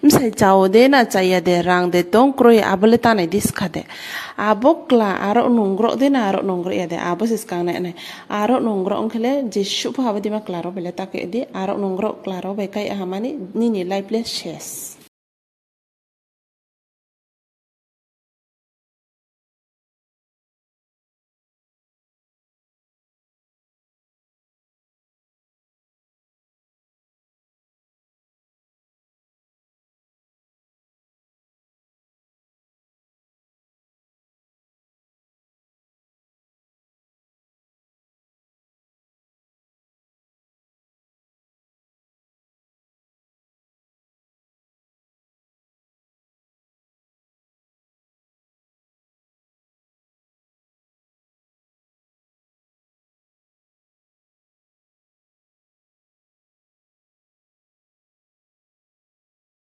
Msai chao de na chaya de rang de tong kroi abaleta na diskade. Abokla aro nungro de na aro nungro ya de abos iskang na aro nungro onkele je shupa habadi ma claro beleta ke de aro nungro claro bekai ahamani nini lifeless shes.